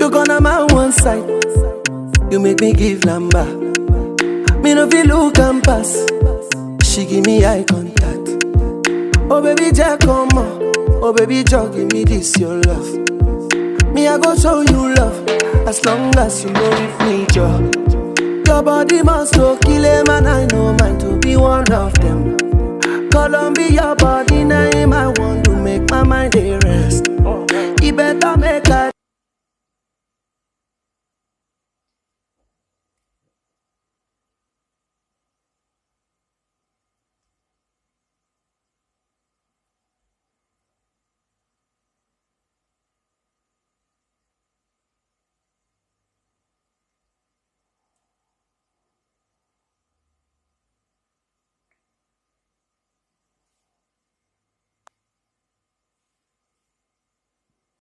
You gonna my one side. You make me give number. Me no feel look and pass. She give me eye contact. Oh baby, Jack, come on. Oh baby, Jack, give me this your love. Me I go show you love. As long as you know with me, Joe. Your body must go kill him, and I know mine to be one of them. Columbia body name I want to make my mind a rest. He better make a